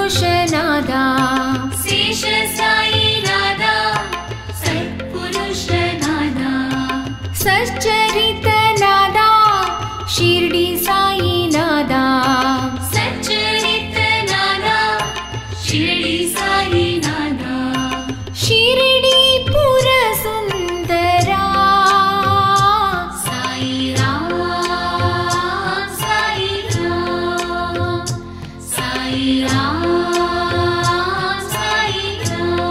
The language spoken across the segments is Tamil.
सत्पुरुषनादा शेष साई नादा सत्पुरुषनादा सच्चरितनादा शिर्डी साई नादा सच्चरितनादा शिर्डी साई नादा शिर्डी पुर सुंदरा साई राम साई राम साई राम साई राम।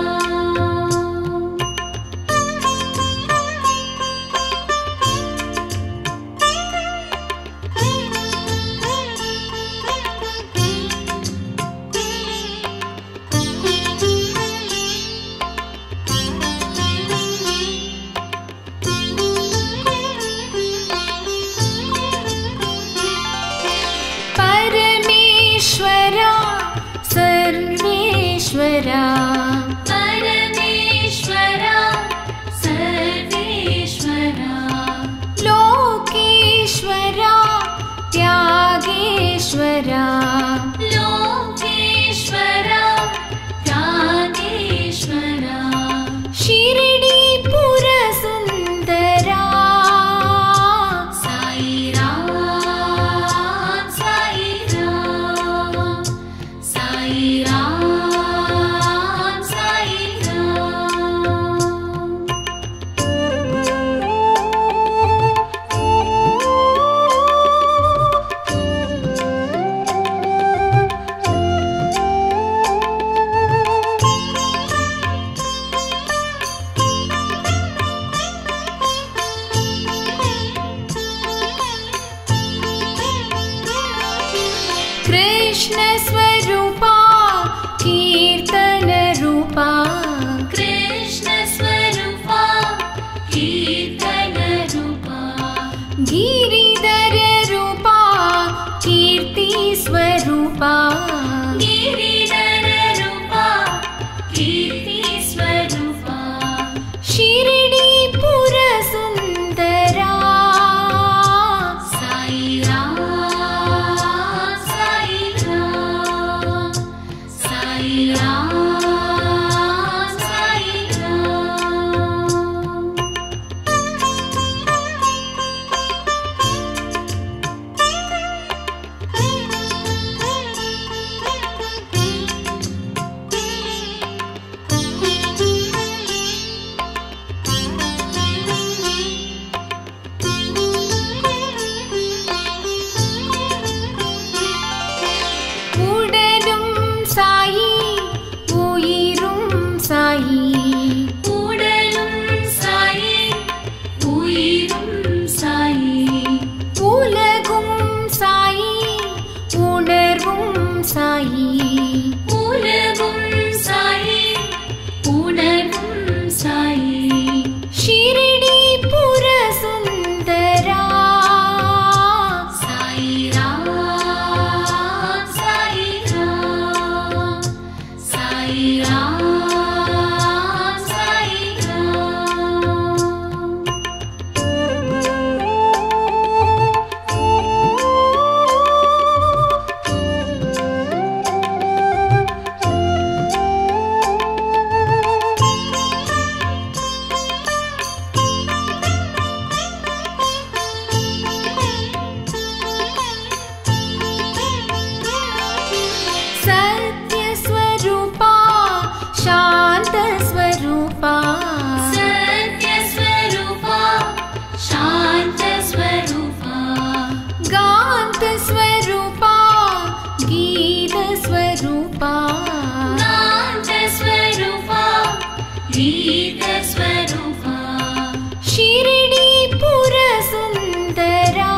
परमेश्वरा सर्वेश्वरा परमेश्वरा सर्वेश्वरा लोकेश्वरा त्यागेश्वरा लोकेश्वरा त्यागेश्वरा शिर्डी पुर सुंदरा साई राम साई राम साई राम साई राम। कृष्ण स्वरूपा कीर्तन रूपा कृष्ण स्वरूपा कीर्तन रूपा गिरिधर रूपा कीर्ति स्वरूपा गिरिधर रूपा कीर्ति स्वरूपा शिर्डी पुर सुंदरा साई राम साई राम साई राम साई राम। உடலும் சாயி உயிரும் சாயி உடலும் சாயி உயிரும் சாயி உலகும் சாயி உணர்வும் சாயி உலகும் சாயி உணர்வும் சாயி शिर्डी पुर सुंदरा साई राम साई राम साई राम साई राम। सत्य स्वरूपा शांत स्वरूपा सत्य स्वरूपा शांत स्वरूपा गांत स्वरूपा गीत स्वरूपा गांत स्वरूपा गीत स्वरूपा शिर्डी पुर सुंदरा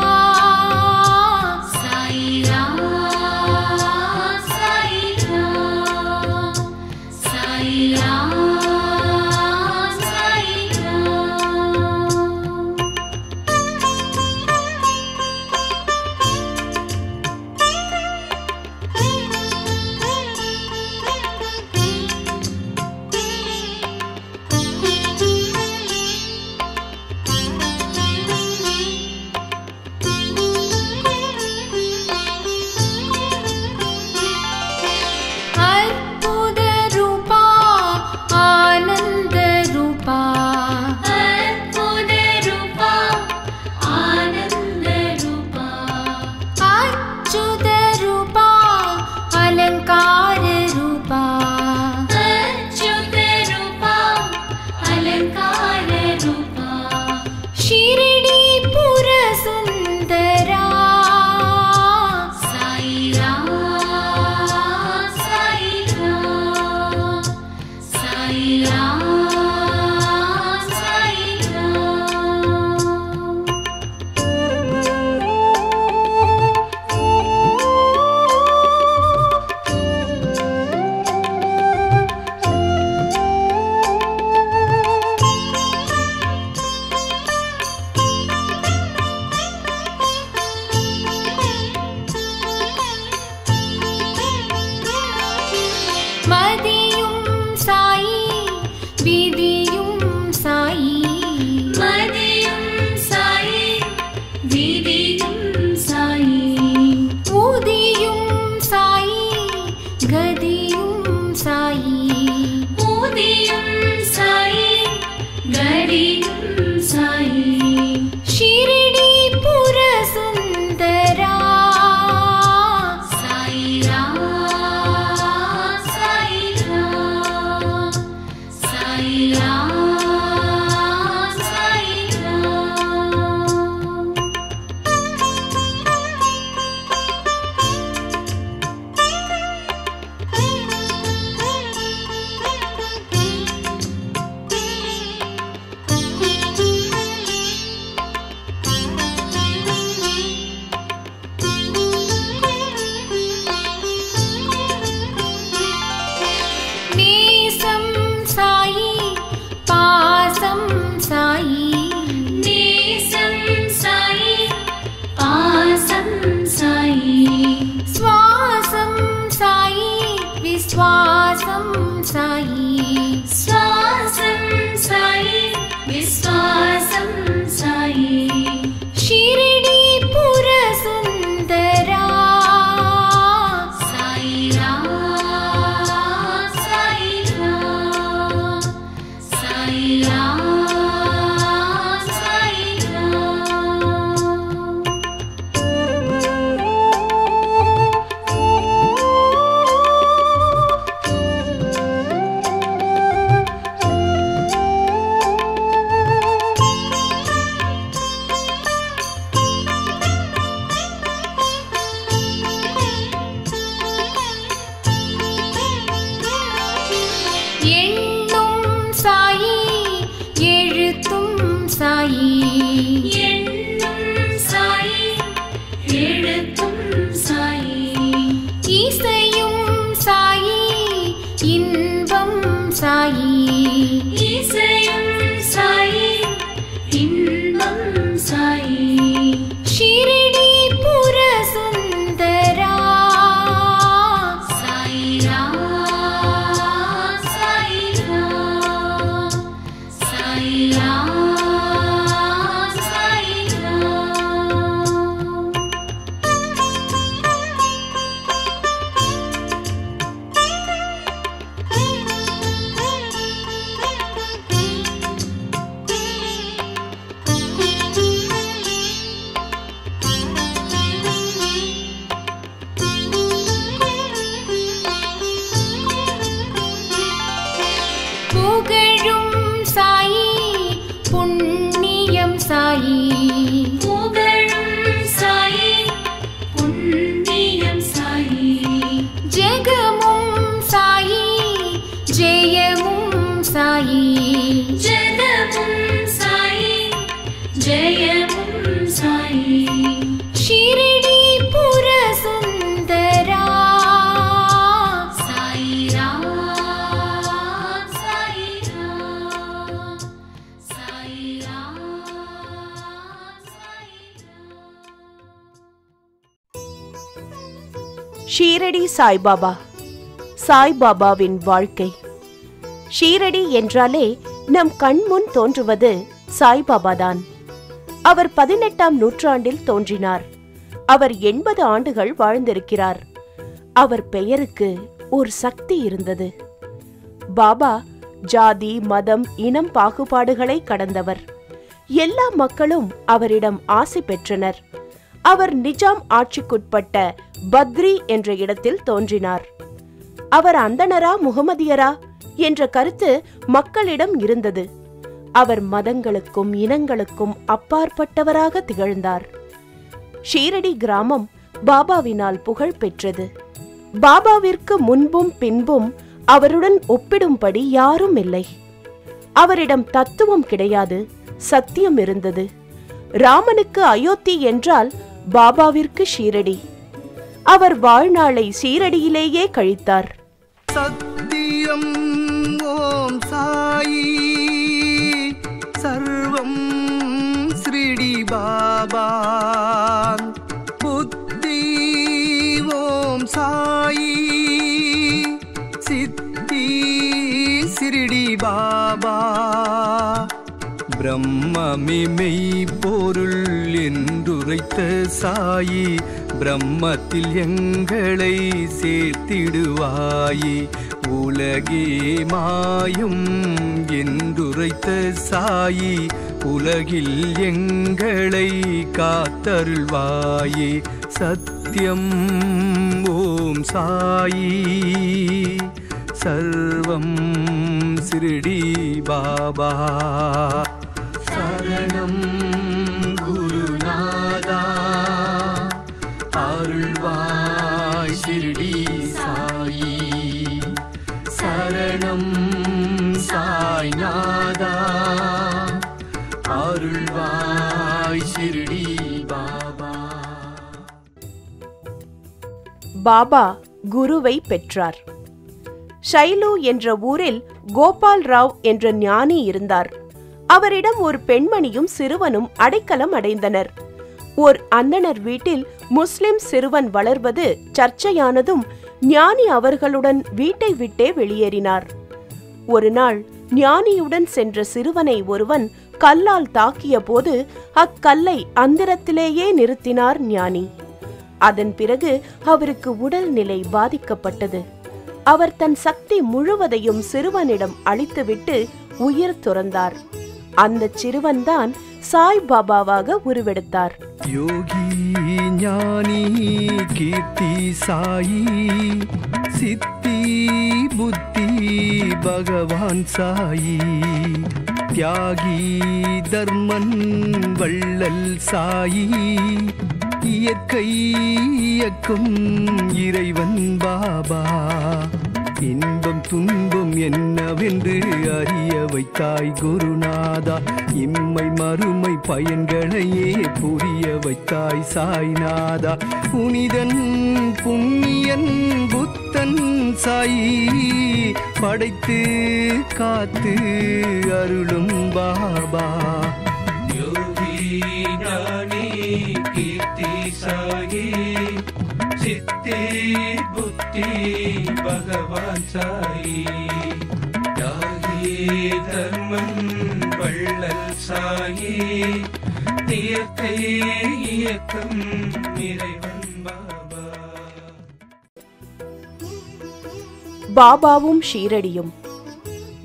साई राम साई राम साई राम साई राम। गरिणं साई शिरडी पुर सुंदरा साई राम साई राम साई राम साई राम नेसं साई पासं साई नेसं साई पासं साई श्वासं साई विश्वासं साई श्वासं साई विश्वासं साई शिरडी पुर सुंदरा साई राम साई राम साई राम साई राम எண்ணும் சாயி எழுத்தும் சாயி எண்ணும் சாயி எழுத்தும் சாயி இசையும் சாயி இன்பம் சாயி இசையும் சாயி இன்பம் சாயி शिरडी पुर सुंदरा साई राम साई राम साई राम साई राम புகழும் சாயி புண்ணியம் சாயி புகழும் சாயி புண்ணியம் சாயி ஜெகமும் சாயி ஜெயமும் சாயி ஜெகமும் சாயி ஜெயமும் சாயி शिरडी पुर सुंदरा साई राम साई राम साई राम साई राम ஷீரடி சாய்பாபா. சாய்பாபாவின் வாழ்க்கை. ஷீரடி என்றாலே நம் கண்முன் தோன்றுவது சாய்பாபாதான். அவர் 18ஆம் நூற்றாண்டில் தோன்றினார். அவர் 80 ஆண்டுகள் வாழ்ந்திருக்கிறார். அவர் பெயருக்கு ஒரு சக்தி இருந்தது. பாபா ஜாதி மதம் இனம் பாகுபாடுகளை கடந்தவர். எல்லா மக்களும் அவரிடம் ஆசி பெற்றனர். அவர் நிஜாம் ஆட்சிக்குட்பட்ட பத்ரி என்ற இடத்தில் தோன்றினார். அவர் அந்தணரா முகமதியரா என்ற கருத்து மக்களிடம் இருந்தது. அவர் மதங்களுக்கும் இனங்களுக்கும் அப்பாற்பட்டவராக திகழ்ந்தார். ஷீரடி கிராமம் பாபாவினால் புகழ் பெற்றது. பாபாவிற்கு முன்பும் பின்பும் அவருடன் ஒப்பிடும்படி யாரும் இல்லை. அவரிடம் தத்துவம் கிடையாது, சத்தியம் இருந்தது. ராமனுக்கு அயோத்தி என்றால் பாபாவிற்கு ஷீரடி. அவர் வாழ்நாளை ஷீரடியிலேயே கழித்தார். சத்தியம் ஓம் சாயி சர்வம் ஸ்ரீடி பாபா புத்தி ஓம் சாயி சித்தி ஸ்ரீடி பாபா பிரம்மமே மெய்ப்பொருள் என்றுரைத்த சாயி பிரம்மத்தில் எங்களை சேர்த்திடுவாயே உலகே மாயும் என்றுரைத்த சாயி உலகில் எங்களை காத்தருள்வாயே சத்யம் ஓம் சாயி சர்வம் சிருடி பாபா சரணம் குருநாதா அருள்வாய் சிருடி சாயி சரணம் சாய்நாதா அருள்வாய் சிருடி பாபா. பாபா குருவை பெற்றார். ஷைலு என்ற ஊரில் கோபால் ராவ் என்ற ஞானி இருந்தார். அவரிடம் ஒரு பெண்மணியும் சிறுவனும் அடைக்கலம் அடைந்தனர். ஓர் அந்தணர் வீட்டில் முஸ்லிம் சிறுவன் வளர்வது சர்ச்சையானதும் ஞானி அவர்களுடன் வீட்டை விட்டே வெளியேறினார். ஒரு நாள் ஞானியுடன் சென்ற சிறுவனை ஒருவன் கல்லால் தாக்கிய போது அக்கல்லை அந்தரத்திலேயே நிறுத்தினார் ஞானி. அதன் பிறகு அவருக்கு உடல்நிலை பாதிக்கப்பட்டது. அவர் தன் சக்தி முழுவதையும் சிறுவனிடம் அளித்துவிட்டு உயிர் துறந்தார். அந்த சிறுவன்தான் சாய் பாபாவாக உருவெடுத்தார். யோகி ஞானி கீர்த்தி சாயி சித்தி புத்தி பகவான் சாயி தியாகி தர்மன் வள்ளல் சாயி இயற்கை இயக்கும் இறைவன் பாபா இன்பம் துன்பம் என்னவென்று அறிய வைத்தாய் குருநாதா இம்மை மறுமை பயன்களையே புரிய வைத்தாய் சாய்நாதா புனிதன் புண்ணியன் புத்தன் சாயி படைத்து காத்து அருளும் பாபா யோகி ஞானி கீர்த்தி சாயி சித்தி புத்தி பகவான் சாயி தியாகி தர்மன் வள்ளல் சாயி இயற்கை இயக்கம் இறைவன் பாபா. பாபாவும் ஷீரடியும்.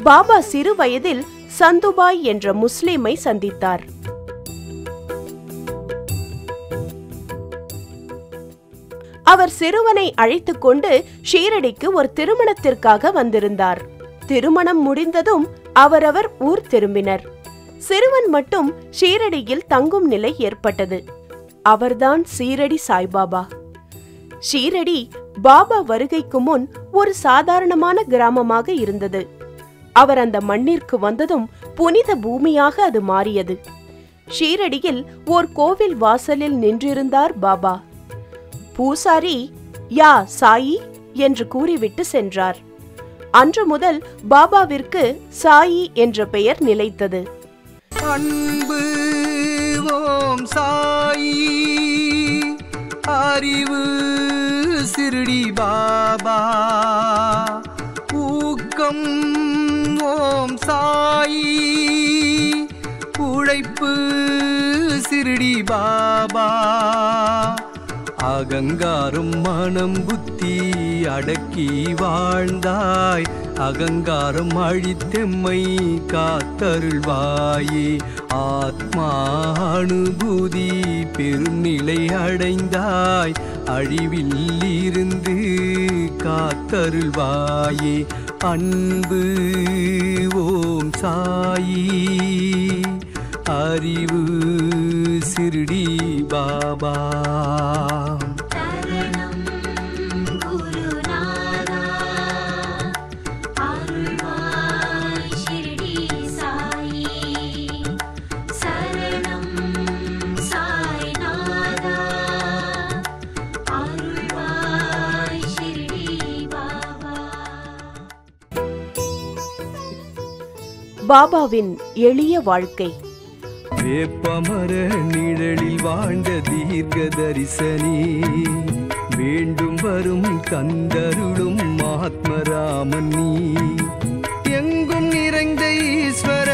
பாபா சிறு வயதில் சந்துபாய் என்ற முஸ்லிமை சந்தித்தார். அவர் சிறுவனை அழைத்துக் கொண்டு ஷீரடிக்கு ஒரு திருமணத்திற்காக வந்திருந்தார். திருமணம் முடிந்ததும் அவரவர் ஊர் திரும்பினர். சிறுவன் மட்டும் ஷீரடியில் தங்கும் நிலை ஏற்பட்டது. அவர்தான் ஷீரடி சாய்பாபா. ஷீரடி பாபா வருகைக்கு முன் ஒரு சாதாரணமான கிராமமாக இருந்தது. அவர் அந்த மண்ணிற்கு வந்ததும் புனித பூமியாக அது மாறியது. ஷீரடியில் ஓர் கோவில் வாசலில் நின்றிருந்தார் பாபா. பூசாரி யா சாயி என்று கூறிவிட்டு சென்றார். அன்று முதல் பாபாவிற்கு சாயி என்ற பெயர் நிலைத்தது. அன்பு ஓம் சாயி அறிவு சிருடி பாபா ஊக்கம் ஓம் சாயி உழைப்பு சிருடி பாபா அகங்காரம் மனம் புத்தி அடக்கி வாழ்ந்தாய் அகங்காரம் அழித்தெம்மை காத்தருள்வாயே ஆத்மா அனுபூதி பெருநிலை அடைந்தாய் அழிவில் இருந்து காத்தருள்வாயே அன்பு ஓம் சாயி அறிவு சிருடி பாபா சரணம் குருநாதா அருள்வாய் ஷிரடி சாயி சரணம் சாய்நாதா அருள்வாய் ஷிரடி பாபா. பாபாவின் எளிய வாழ்க்கை. வேப்பமர நிழலில் வாழ்ந்த தீர்க்க தரிசனி வேண்டும் வரும் தந்தருளும் ஆத்மராமன் நீ எங்கும் நிறைந்த ஈஸ்வர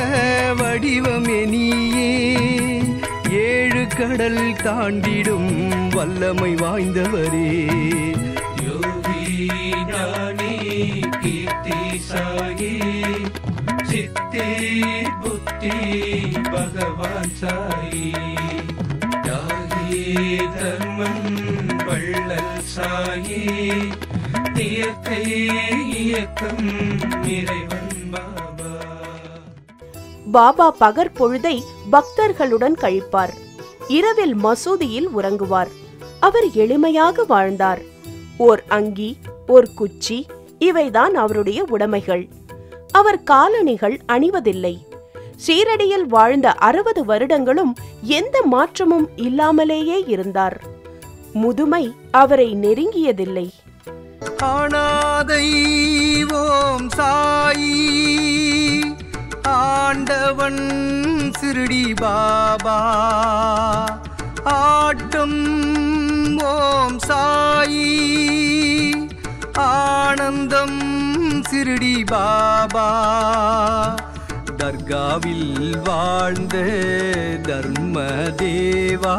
வடிவமே நீயே ஏழு கடல் தாண்டிடும் வல்லமை வாய்ந்தவரே யோகி ஞானி கீர்த்தி कीर्ति साई सिद्धि बुद्धि भगवान साई त्यागी धर्मन वल्लल साई இயற்கை இயக்கம் இறைவன் பாபா. பாபா பகற்பொழுதை பக்தர்களுடன் கழிப்பார். இரவில் மசூதியில் உறங்குவார். அவர் எளிமையாக வாழ்ந்தார். ஓர் அங்கி, ஓர் குச்சி, இவைதான் அவருடைய உடைமைகள். அவர் காலணிகள் அணிவதில்லை. ஷீரடியில் வாழ்ந்த 60 வருடங்களும் எந்த மாற்றமும் இல்லாமலேயே இருந்தார். முதுமை அவரை நெருங்கியதில்லை. ஆனாதை ஓம் சாயி ஆண்டவன் சிறுடி பாபா ஆட்டம் ஓம் சாயி ஆனந்தம் சிறுடி பாபா தர்காவில் வாழ்ந்த தர்ம தேவா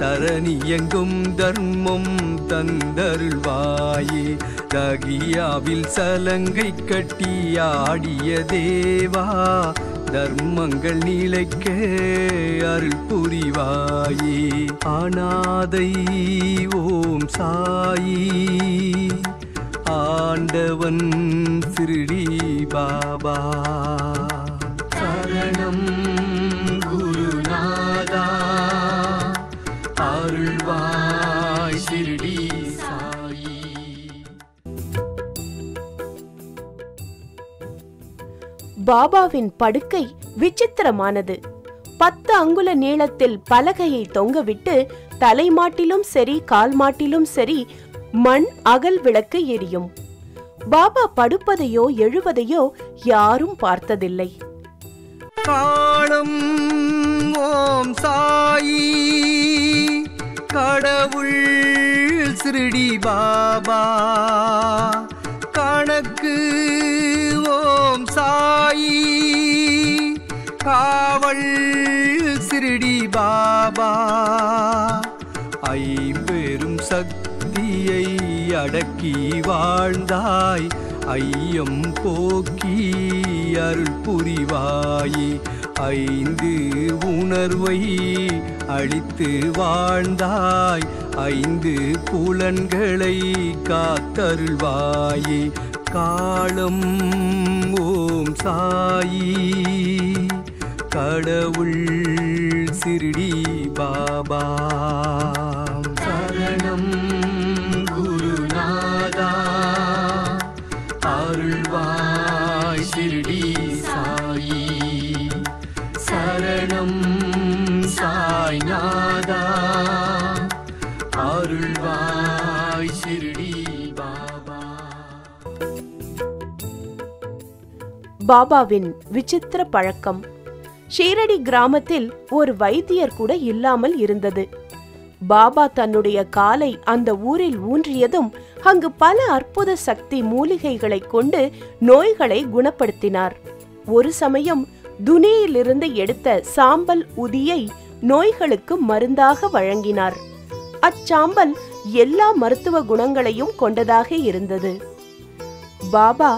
தரணியெங்கும் தர்மம் தந்தருள்வாயே தகியாவில் சலங்கை கட்டி ஆடிய தேவா தர்மங்கள் நிலைக்க அருள் புரிவாயே அநாதை ஓம் சாயி ஆண்டவன் சிறுடி பாபா சரணம் குருநாதா அருள்வாய் சிறுடி சாயி. பாபாவின் படுக்கை விசித்திரமானது. 10 அங்குல நீளத்தில் பலகையை தொங்கவிட்டு தலைமாட்டிலும் சரி கால் மாட்டிலும் சரி மண் அகல் விளக்கு எரியும். பாபா படுப்பதையோ எழுவதையோ யாரும் பார்த்ததில்லை. காலம் ஓம் சாயி கடவுள் சிறுடி பாபா கணக்கு ஓம் சாயி காவல் சிறுடி பாபா ஐம்பெரும் சக்தியை அடக்கி வாழ்ந்தாய் ஐயம் போக்கி அருள் புரிவாயே 5 உணர்வை அழித்து வாழ்ந்தாய் 5 புலன்களை காத்தருள்வாயே காலம் ஓம் சாயி கடவுள் சிறுடி பாபா சரணம் குருநாதா அருள்வாய் சிறுடி சாயி சரணம் சாய்நாதா அருள்வாய் சிறுடி பாபா. பாபாவின் விசித்திர பழக்கம். ஷீரடி கிராமத்தில் ஒரு வைத்தியர் கூட இல்லாமல் இருந்தது. பாபா தன்னுடைய காலை அந்த ஊரில் ஊன்றியதும் அங்கு பல அற்புத சக்தி மூலிகைகளை கொண்டு நோய்களை குணப்படுத்தினார். ஒரு சமயம் துணியிலிருந்து எடுத்த சாம்பல் உதியை நோய்களுக்கு மருந்தாக வழங்கினார். அச்சாம்பல் எல்லா மருத்துவ குணங்களையும் கொண்டதாக இருந்தது. பாபா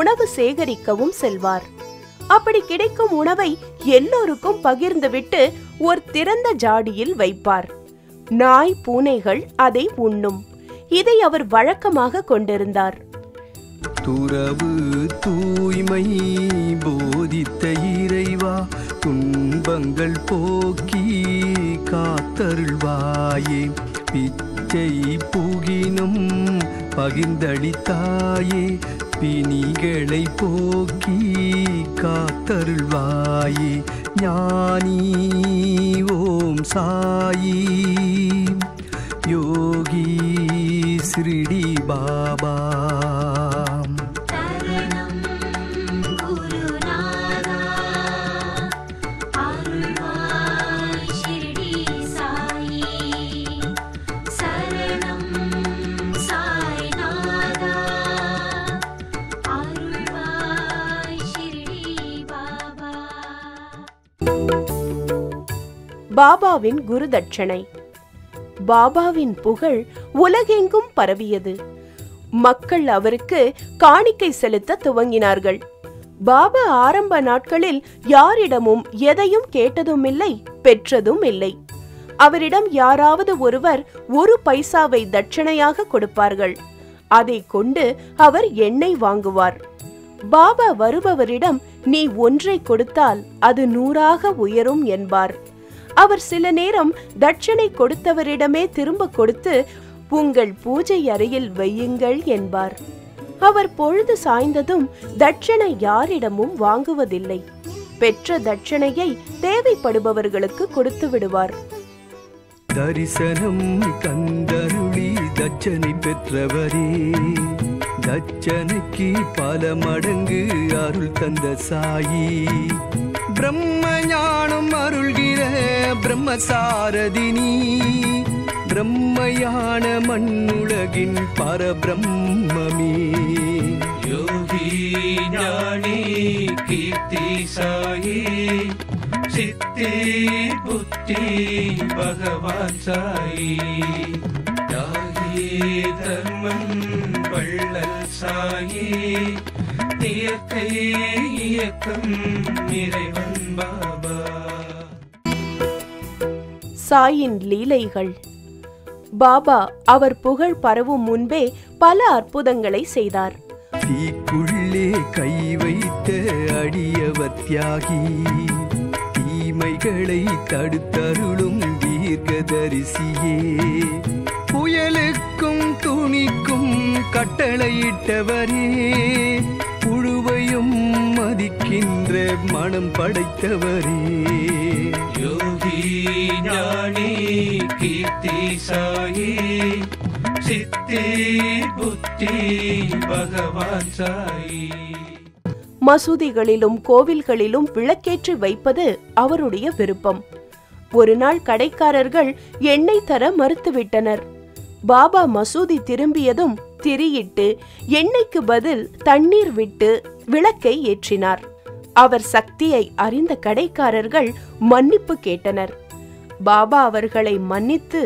உணவு சேகரிக்கவும் செல்வார். அப்படி கிடைக்கும் உணவை எல்லோருக்கும் பகிர்ந்துவிட்டு ஒரு திறந்த ஜாடியில் வைப்பார். நாய் பூனைகள் அதை உண்ணும். இதை அவர் வழக்கமாக கொண்டிருந்தார். துறவு தூய்மை போதித்த இறைவா துன்பங்கள் போக்கி காத்தருள்வாயே பிச்சை புகினும் பகிர்ந்தளித்தாயே பிணிகளை போக்கி காத்தருள்வாயே ஞானி ஓம் சாயி யோகி ஸ்ரீடி பாபா பாபாவின் குரு தட்சணை. பாபாவின் புகழ் உலகெங்கும் பரவியது. மக்கள் அவருக்கு காணிக்கை செலுத்த துவங்கினார்கள். பாபா ஆரம்ப நாட்களில் யாரிடமும் எதையும் கேட்டதும் இல்லை, பெற்றதும் இல்லை. அவரிடம் யாராவது ஒருவர் 1 பைசாவை தட்சணையாக கொடுப்பார்கள். அதை கொண்டு அவர் எண்ணெய் வாங்குவார். பாபா வருபவரிடம் நீ 1 கொடுத்தால் அது 100ஆக உயரும் என்பார். அவர் சில நேரம் தட்சணை கொடுத்தவரிடமே திரும்ப கொடுத்து உங்கள் பூஜை அறையில் வையுங்கள் என்பார். அவர் பொழுது சாய்ந்ததும் தட்சணை யாரிடமும் வாங்குவதில்லை. பெற்ற தட்சணையை தேவைப்படுபவர்களுக்கு கொடுத்து விடுவார். தரிசனம் தந்தருளி தட்சணை பெற்றவரே, தட்சணைக்கு பல மடங்கு அருள் தந்த சாயி, பிரம்ம ஞானம் அருள்கிற பிரம்மசாரதினி, பிரம்மயான மண்ணுலகின் பரபிரம்மமே. யோகி ஞானி கீர்த்தி சாயி, சித்தி புத்தி பகவான் சாயி, யாகி தர்மன் வள்ளல் சாயி, இயற்கை இயக்கம் இறைவன் பாபா. சாயின் லீலைகள். பாபா அவர் புகழ் பரவும் முன்பே பல அற்புதங்களை செய்தார். தீக்குள்ளே கை வைத்த அடியவர் தியாகி, தீமைகளை தடுத்தருளும் தீர்க்கதரிசியே, புயலுக்கும் துணிக்கும் கட்டளையிட்டவரே, புழுவையும் மதிக்கின்ற மனம் படைத்தவரே. யோகி ஞானி கீர்த்தி சாயி, சித்தி புத்தி பகவான் சாயி. மசூதிகளிலும் கோவில்களிலும் விளக்கேற்றி வைப்பது அவருடைய விருப்பம். ஒரு நாள் கடைக்காரர்கள் எண்ணெய் தர மறுத்துவிட்டனர். பாபா மசூதி திரும்பியதும் திரியிட்டு எண்ணெய்க்கு பதில் தண்ணீர் விட்டு விளக்கை ஏற்றினார். அவர் சக்தியை அறிந்த கடைக்காரர்கள் மன்னிப்பு கேட்டனர். பாபா அவர்களை மன்னித்து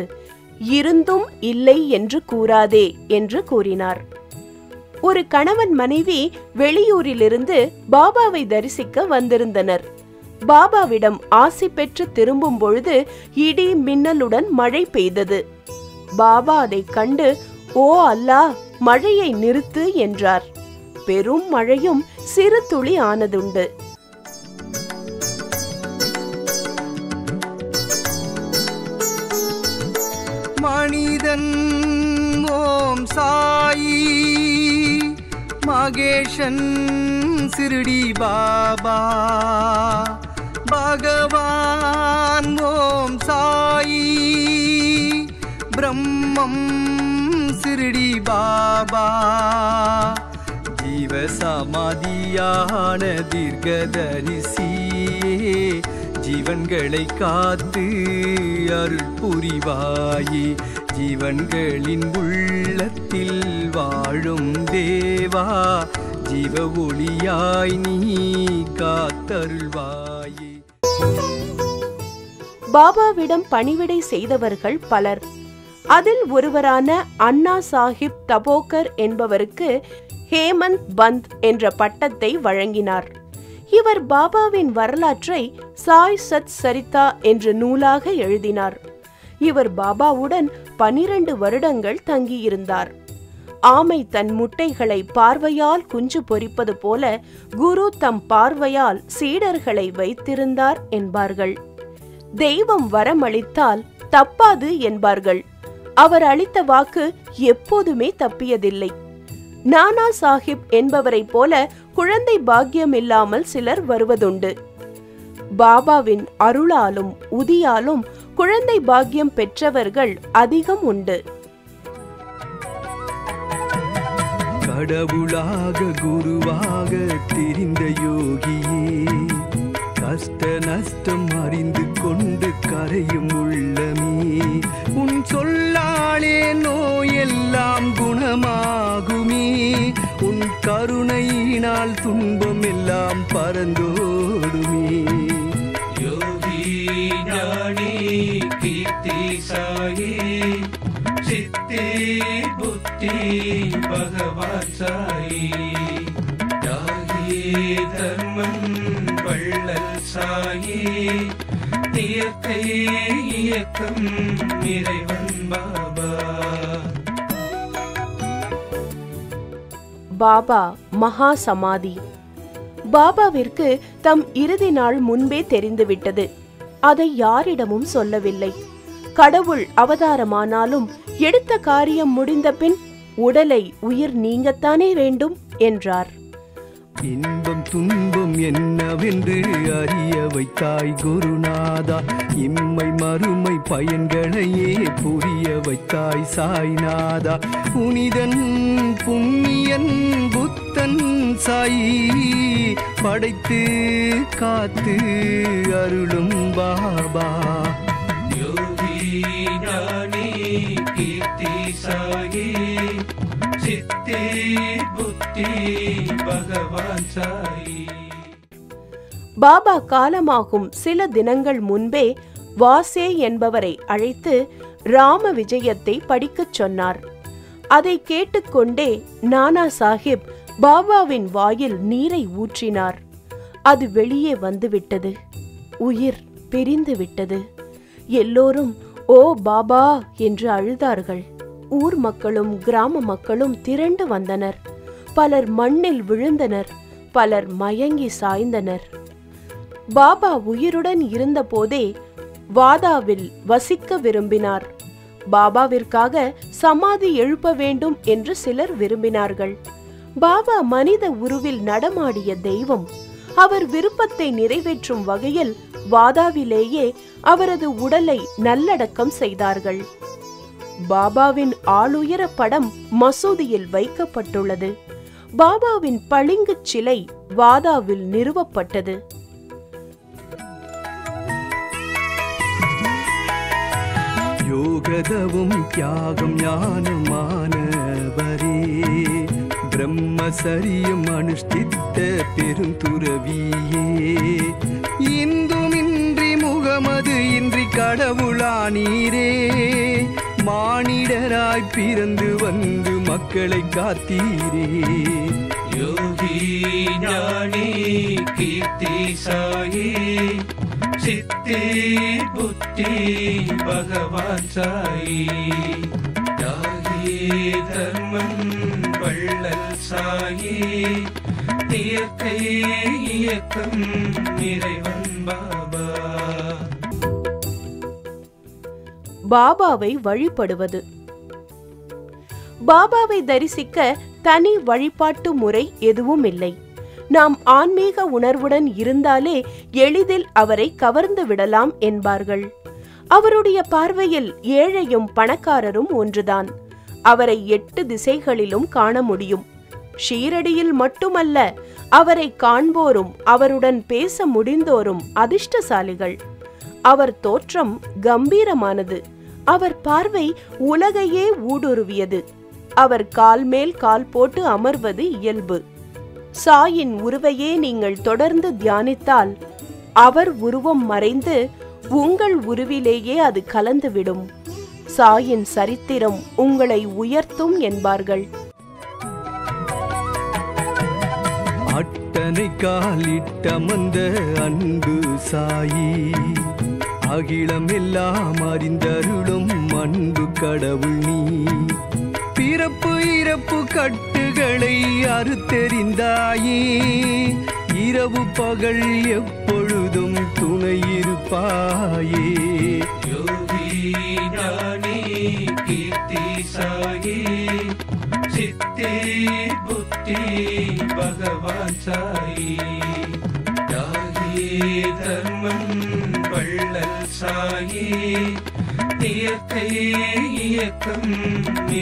இருந்தும் இல்லை என்று கூறாதே என்று கூறினார். ஒரு கணவன் மனைவி வெளியூரிலிருந்து பாபாவை தரிசிக்க வந்திருந்தனர். பாபாவிடம் ஆசி பெற்று திரும்பும் பொழுது இடி மின்னலுடன் மழை பெய்தது. பாபா அதை கண்டு ஓ அல்லாஹ், மழையை நிறுத்து என்றார். பெரும் மழையும் சிறு துளி ஆனதுண்டு. மனிதன் ஓம் சாயி, மகேஷன் சிறுடி பாபா, பகவான் ஓம் சாயி, பிரம்மம் சிறுடி பாபா, ஜீவ சமாதியான தீர்க்கதரிசியே, ஜீவன்களை காத்து அருள் புரிவாயே, ஜீவன்களின் உள்ளத்தில் வாழும் தேவா, ஜீவ ஒளியாய் நீ காத்தருள்வாயே. பாபாவிடம் பணிவிடை செய்தவர்கள் பலர். அதில் ஒருவரான அண்ணா சாஹிப் தபோகர் என்பவருக்கு ஹேமந்த் பந்த் என்ற பட்டத்தை வழங்கினார். இவர் பாபாவின் வரலாற்றை சாய் சத் சரிதா என்ற நூலாக எழுதினார். இவர் பாபாவுடன் 12 வருடங்கள் தங்கியிருந்தார். ஆமை தன் முட்டைகளை பார்வையால் குஞ்சு பொரிப்பது போல குரு தம் பார்வையால் சீடர்களை வைத்திருந்தார் என்பார்கள். தெய்வம் வரமளித்தால் தப்பாது என்பார்கள். அவர் அளித்த வாக்கு எப்போதுமே தப்பியதில்லை. நானா சாஹிப் என்பவரை போல குழந்தை பாக்கியம் இல்லாமல் சிலர் வருவதுண்டு. பாபாவின் அருளாலும் உதியாலும் குழந்தை பாக்கியம் பெற்றவர்கள் அதிகம் உண்டு. கடவுளாக குருவாக தெரிந்த யோகியே, கஷ்ட நஷ்டம் அறிந்து கொண்டு கரையும் உள்ளமே, உன் சொல்லாலே நோயெல்லாம் குணமாகுமே, உன் கருணையினால் துன்பம் எல்லாம் பறந்தோடுமே. யோகி ஞானி கீர்த்தி சாயி, சித்தி புத்தி புத்தி பகவான் சாயி யாகி தர்மன் வள்ளல் சாயி இயற்கை இயக்கம் இறைவன் பாபா. பாபா மகா சமாதி. பாபாவிற்கு தம் இறுதி நாள் முன்பே தெரிந்துவிட்டது. அதை யாரிடமும் சொல்லவில்லை. கடவுள் அவதாரமானாலும் எடுத்த காரியம் முடிந்த பின் உடலை உயிர் நீங்கத்தானே வேண்டும் என்றார். இன்பம் துன்பம் என்னவென்று அறிய வைத்தாய் குருநாதா, இம்மை மறுமை பயன்களையே புரிய வைத்தாய் சாய்நாதா. புனிதன் புண்ணியன் புத்தன் சாயி படைத்து காத்து அருளும் பாபா. யோகி ஞானி கீர்த்தி சாயி சித்தி புத்தி பகவான் சாயி. பாபா காலமாகும் சில தினங்கள் முன்பே வாசே என்பவரை அழைத்து ராம விஜயத்தை படிக்கச் சொன்னார். அதை கேட்டுக்கொண்டே நானா சாஹிப் பாபாவின் வாயில் நீரை ஊற்றினார். அது வெளியே வந்துவிட்டது. உயிர் பிரிந்து விட்டது. எல்லோரும் ஓ பாபா என்று அழுதார்கள். ஊர் மக்களும் கிராம மக்களும் திரண்டு வந்தனர். பலர் மண்ணில் விழுந்தனர். பலர் மயங்கி சாய்ந்தனர். பாபா உயிருடன் இருந்த போதே வாதாவில் வசிக்க விரும்பினார். பாபாவிற்காக சமாதி எழுப்ப வேண்டும் என்று சிலர் விரும்பினார்கள். பாபா மனித உருவில் நடமாடிய தெய்வம். அவர் விருப்பத்தை நிறைவேற்றும் வகையில் வாதாவிலேயே அவரது உடலை நல்லடக்கம் செய்தார்கள். பாபாவின் ஆளுயர படம் மசூதியில் வைக்கப்பட்டுள்ளது. பாபாவின் பளிங்குச் சிலை வாதாவில் நிறுவப்பட்டது. யோகதவும் தியாகம் ஞானமானவரே, பிரம்மசரியம் அனுஷ்டித்த பெருந்துறவியே, இந்துமின்றி முகமது இன்றி கடவுளானீரே, மானிடராய் பிறந்து வந்து மக்களை காத்தீரே. யோகி ஞானி கீர்த்தி சாயி சித்தி புத்தி பகவான் சாயி யாகி தர்மன் வள்ளல் சாயி இயற்கை இயக்கம் இறைவன் பாபா. பாபாவை வழிபடுவது. பாபாவை தரிசிக்க தனி வழிபாட்டு முறை எதுவும் இல்லை. நாம் ஆன்மீக உணர்வுடன் இருந்தாலே எளிதில் அவரை கவர்ந்து விடலாம் என்பார்கள். அவருடைய பார்வையில் ஏழையும் பணக்காரரும் ஒன்றுதான். அவரை 8 திசைகளிலும் காண முடியும். ஷீரடியில் மட்டுமல்ல, அவரை காண்போரும் அவருடன் பேச முடிந்தோரும் அதிர்ஷ்டசாலிகள். அவர் தோற்றம் கம்பீரமானது. அவர் பார்வை உலகையே ஊடுருவியது. அவர் கால் மேல் கால் போட்டு அமர்வது இயல்பு. சாயின் உருவையே நீங்கள் தொடர்ந்து தியானித்தால் அவர் உருவம் மறைந்து உங்கள் உருவிலேயே அது கலந்துவிடும். சாயின் சரித்திரம் உங்களை உயர்த்தும் என்பார்கள். அட்டனை காலிட்டமந்த அன்பு சாயி, அகிலம் எல்லாம் அறிந்தருளும் அன்பு கடவுள் நீ, பிறப்பு இறப்பு கட்டுகளை அறுத்தெறிந்தாயே, இரவு பகல் எப்பொழுதும் துணை இருப்பாயே. யோகி ஞானி கீர்த்தி சாயி சித்தி புத்தி பகவான் சாயி யாகி தர்மன் வள்ளல் சாயி இயற்கை இயக்கம்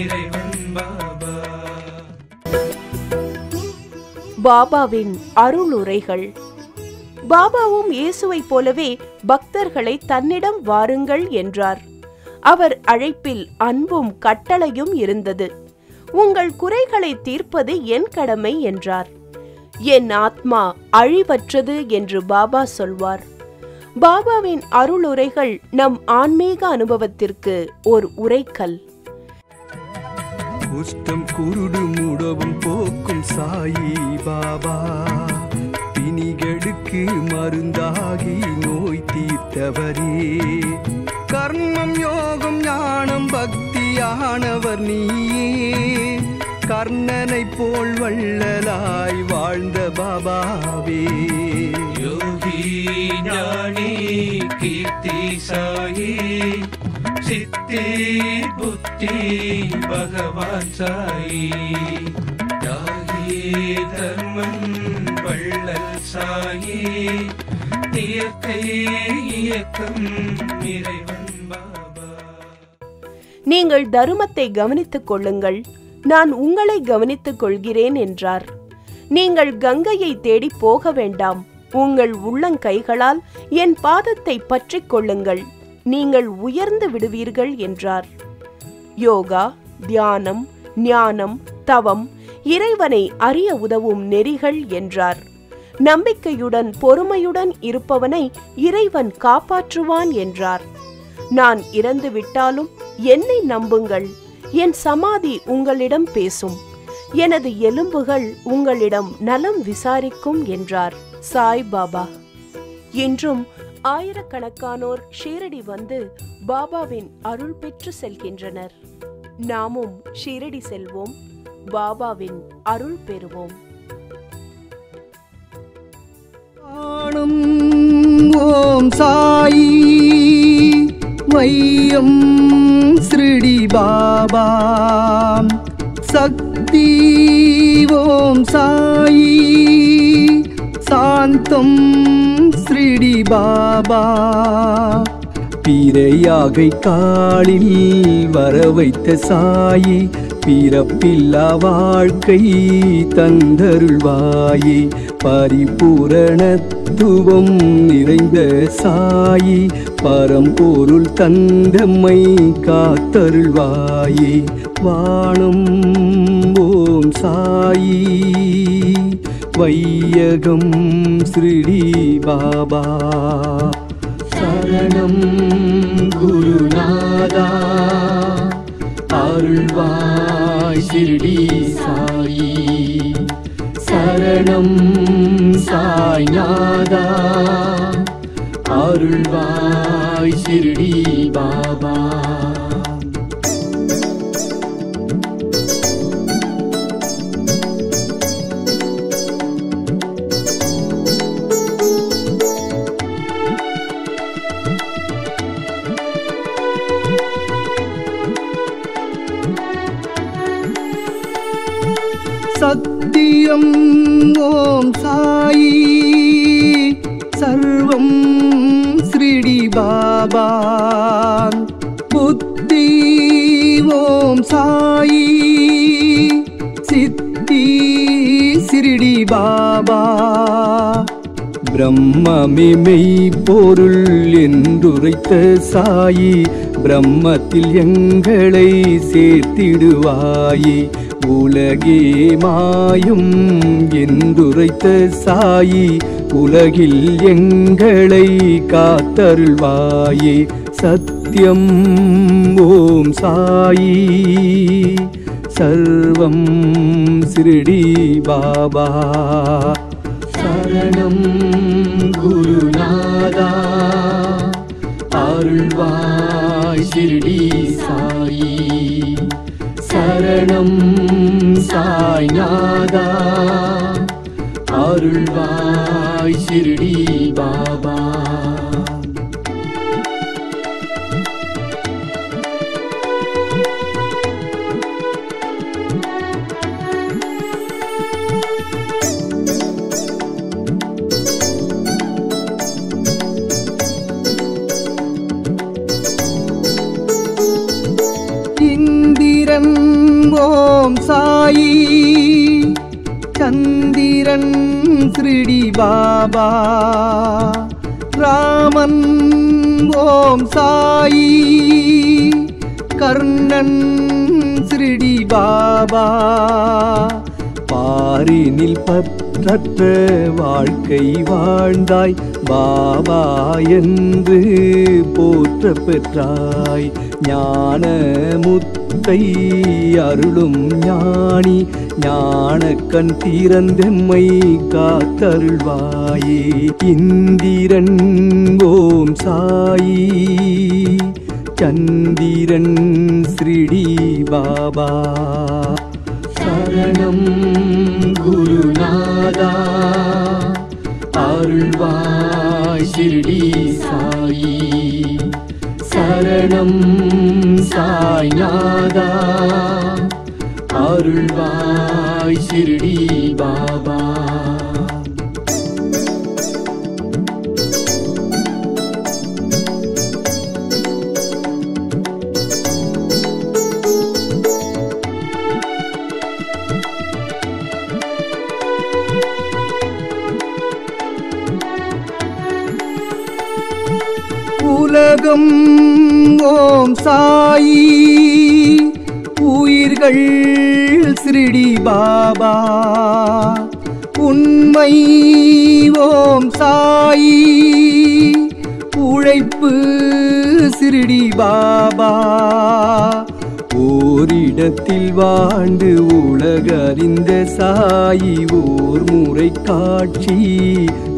இறைவன் பாபா. பாபாவின் அருளுரைகள். பாபாவும் இயேசுவைப் போலவே பக்தர்களை தன்னிடம் வாருங்கள் என்றார். அவர் அழைப்பில் அன்பும் கட்டளையும் இருந்தது. உங்கள் குறைகளை தீர்ப்பது என் கடமை என்றார். என் ஆத்மா அழிவற்றது என்று பாபா சொல்வார். பாபாவின் அருளுரைகள் நம் ஆன்மீக அனுபவத்திற்கு ஓர் உரைக்கல். குஷ்டம் குருடு முடவும் போக்கும் சாயி பாபா, பிணிகளுக்கு மருந்தாகி நோய் தீர்த்தவரே, கர்மம் யோகம் ஞானம் பக்தியானவர் நீயே, கர்ணனை போல் வள்ளலாய் வாழ்ந்த பாபாவே. யோகி ஞானி கீர்த்தி சாயி, சித்தி புத்தி பகவான் சாயி, யாகி தர்மம் வள்ளல் சாயி, இயற்கை இயக்கம் இறைவன் பாபா. நீங்கள் தருமத்தை கவனித்துக் கொள்ளுங்கள், நான் உங்களை கவனித்துக் கொள்கிறேன் என்றார். நீங்கள் கங்கையை தேடி போக வேண்டாம், உங்கள் உள்ளங்கைகளால் என் பாதத்தை பற்றிக் கொள்ளுங்கள், நீங்கள் உயர்ந்து விடுவீர்கள் என்றார். யோகா, தியானம், ஞானம், தவம் இறைவனை அறிய உதவும் நெறிகள் என்றார். நம்பிக்கையுடன் பொறுமையுடன் இருப்பவனை இறைவன் காப்பாற்றுவான் என்றார். நான் இறந்து விட்டாலும் என்னை நம்புங்கள், என் சமாதி உங்களிடம் பேசும், எனது எலும்புகள் உங்களிடம் நலம் விசாரிக்கும் என்றார் சாய் பாபா. இன்றும் ஆயிரக்கணக்கானோர் ஷீரடி வந்து பாபாவின் அருள் பெற்று செல்கின்றனர். நாமும் ஷீரடி செல்வோம், பாபாவின் அருள் பெறுவோம். ஓம் சாயி வையம் ஸ்ரீடி பாபா, சக்தி ஓம் சாயி சாந்தம் ஸ்ரீடி பாபா, பிறையாகை காலில் வர வைத்த சாயி, பிறப்பில்லா வாழ்க்கை தந்தருள்வாயே, பரிபூரணத்துவம் நிறைந்த சாயி, பரம்பொருள் தந்தம்மை காத்தருள்வாயே. வானம் ஓம் சாயி வையகம் ஸ்ரீடி பாபா, சரணம் குருநாதா அருள்வாய் ஷிர்டி சாயி, சரணம் சாய்நாதா அருள்வாய் ஷிர்டி பாபா. சத்தியம் ஓம் சாயி சர்வம் ஸ்ரீடி பாபா, புத்தி ஓம் சாயி சித்தி ஸ்ரீடி பாபா, பிரம்மமே மெய்ப்பொருள் என்றுரைத்த சாயி, பிரம்மத்தில் எங்களை சேர்த்திடுவாயே, உலகே மாயும் என்றுரைத்த சாயி, உலகில் எங்களை காத்தருள்வாயே. சத்யம் ஓம் சாயி சர்வம் ஸ்ரீடி பாபா, சரணம் குருநாதா அருள்வாய் ஷிர்டி சாயி, சரணம் சாய்நாதா அருள்வாய் ஷிர்டி பாபா. இந்திரன் ஓம் சாயி, சந்திரன் ஸ்ரீடி பாபா, ராமன் ஓம் சாயி, கர்ணன் ஸ்ரீடி பாபா, பாரினில் பற்றற்ற வாழ்க்கை வாழ்ந்தாய், பாபா என்று போற்ற பெற்றாய். ஞான முத்தை அருளும் ஞானி, ஞான கண் திறந்தெம்மை காத்தருள்வாயே. இந்திரன் ஓம் சாயி, சந்திரன் ஸ்ரீடி பாபா. சரணம் குருநாதா, அருள்வாய் ஷிர்டி சாயி. சரணம் சாய்நாதா, அருள்வாய் ஷிர்டி பாபா. உலகம் ஓம் சாயி, உயிர்கள் ஸ்ரீடி பாபா. உண்மை ஓம் சாயி, உழைப்பு ஸ்ரீடி பாபா. ஓரிடத்தில் வாழ்ந்து உலகறிந்த சாயி, ஓர் முறை காட்சி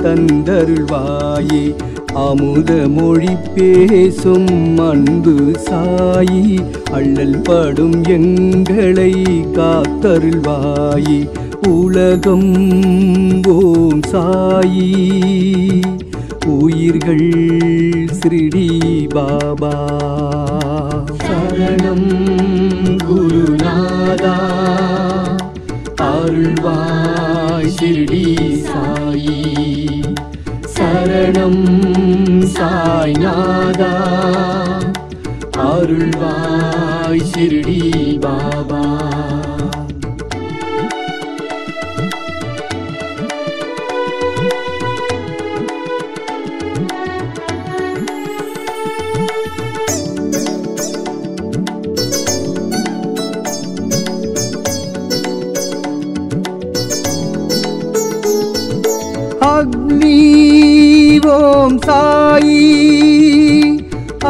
தந்தருள்வாயே. அமுத மொழி பேசும் அன்பு சாயி, அள்ளல் படும் எங்களை காத்தருள்வாயே. உலகம் ஓம் சாயி, உயிர்கள் ஸ்ரீடி பாபா. சரணம் குருநாதா, அருள்வாய் ஷிர்டி சாயி. சரணம் சாய்நாதா, அருள்வாய் ஷிர்டி பாபா. அக்னி ஓம் சாயி,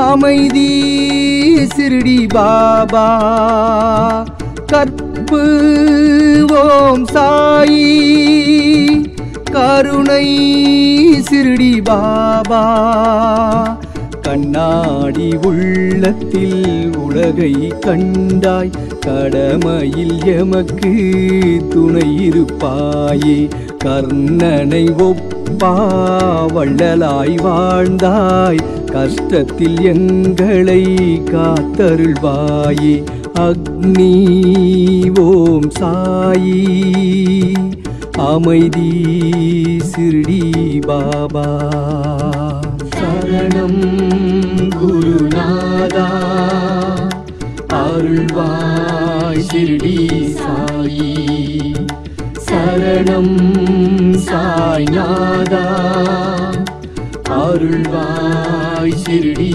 அமைதி ஷிர்டி பாபா. கற்பு ஓம் சாயி, கருணை ஷிர்டி பாபா. கண்ணாடி உள்ளத்தில் உலகை கண்டாய், கடமையில் எமக்கு துணை இருப்பாயே. கர்ணனை ஒப்பா வள்ளலாய் வாழ்ந்தாய், கஷ்டத்தில் எங்களை காத்தருள்வாயே. அக்னி ஓம் சாயி, அமைதி ஷிர்டி பாபா. சரணம் குருநாதா, அருள்வாய் ஷிர்டி சாயி. சரணம் சாய்நாதா, அருள்வாய் ஷிர்டி